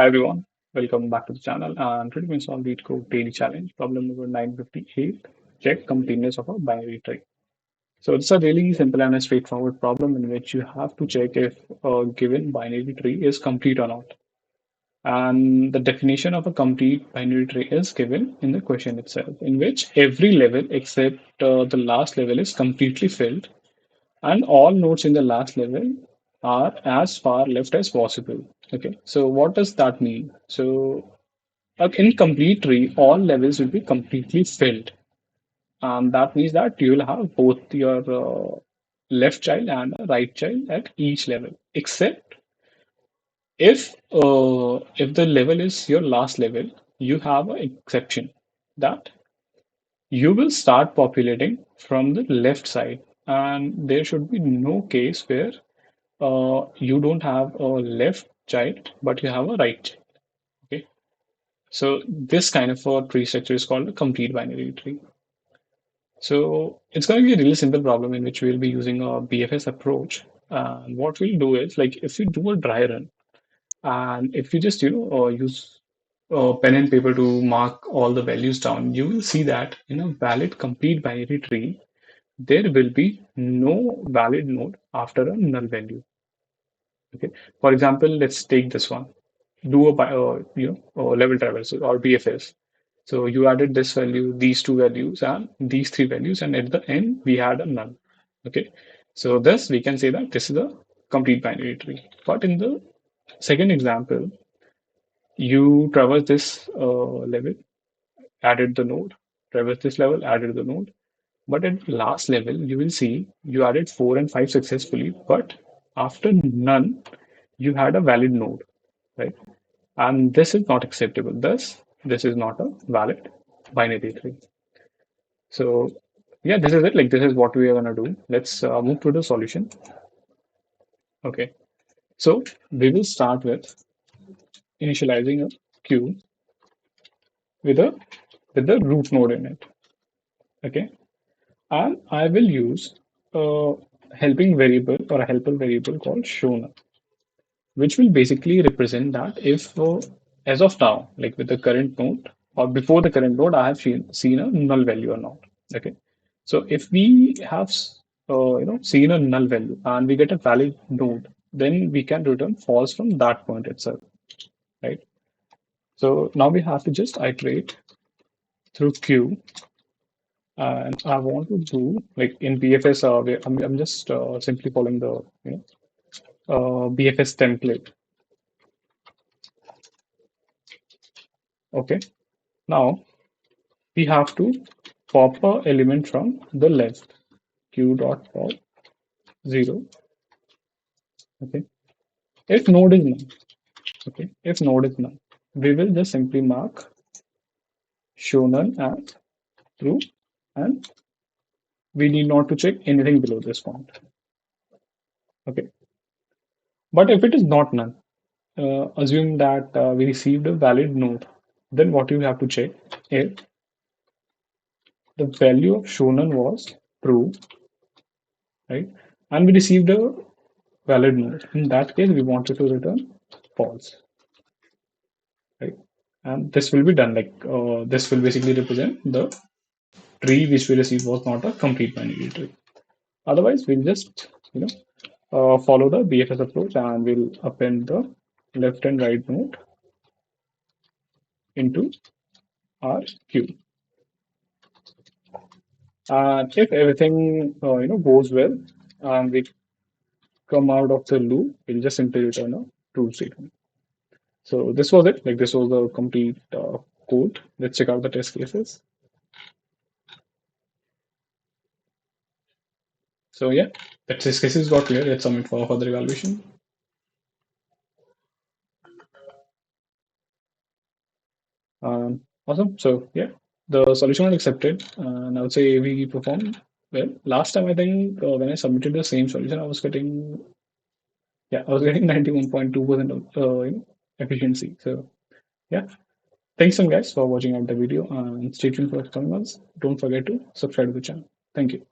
Hi everyone, welcome back to the channel. And today we solve Leetcode daily challenge, problem number 958. Check completeness of a binary tree. So it's a really simple and a straightforward problem in which you have to check if a given binary tree is complete or not. And the definition of a complete binary tree is given in the question itself, in which every level except the last level is completely filled, and all nodes in the last level are as far left as possible. Okay, so what does that mean? So an incomplete tree, all levels will be completely filled. That means that you will have both your left child and a right child at each level, except if the level is your last level, you have an exception that you will start populating from the left side, and there should be no case where you don't have a left child but you have a right child. Okay, so this kind of a tree structure is called a complete binary tree. So it's going to be a really simple problem in which we'll be using a BFS approach. And what we'll do is, like, if you do a dry run and if you just use pen and paper to mark all the values down, you will see that in a valid complete binary tree there will be no valid node after a null value. Okay. For example, let's take this one. Do a level traversal or BFS. So you added this value, these two values, and these three values, and at the end we had a null. Okay. So thus we can say that this is a complete binary tree. But in the second example, you traverse this level, added the node, traverse this level, added the node. But at last level, you will see you added 4 and 5 successfully, but after none, you had a valid node, right? And this is not acceptable. Thus, this is not a valid binary tree. So, yeah, this is it. Like, this is what we are going to do. Let's move to the solution. Okay. So, we will start with initializing a queue with a with the root node in it. Okay. And I will use a helping variable or a helper variable called shown, which will basically represent that if as of now, like with the current node or before the current node, I have seen a null value or not. Okay. So if we have seen a null value and we get a valid node, then we can return false from that point itself, right? So now we have to just iterate through queue, and I want to do like in BFS. I'm just simply following the BFS template. Okay. Now we have to pop a element from the left. Q dot pop 0. Okay. If node is none. Okay. If node is none, we will just simply mark show none as true, and we need not to check anything below this point. Okay. But if it is not none, assume that we received a valid node, then what you have to check if the value of show none was true, right? And we received a valid node. In that case, we wanted to return false, right? And this will be done like this will basically represent the tree which we received was not a complete binary tree. Otherwise, we'll just follow the BFS approach and we'll append the left and right node into our queue. And if everything goes well and we come out of the loop, we'll just simply return a true statement. So this was it. Like this was the complete code. Let's check out the test cases. So yeah, the test cases got clear. Let's submit for further evaluation. Awesome. So yeah, the solution was accepted, and I would say we performed well. Last time I think when I submitted the same solution, I was getting 91.2% of efficiency. So yeah, thanks some guys for watching out the video and stay tuned for upcoming ones. Don't forget to subscribe to the channel. Thank you.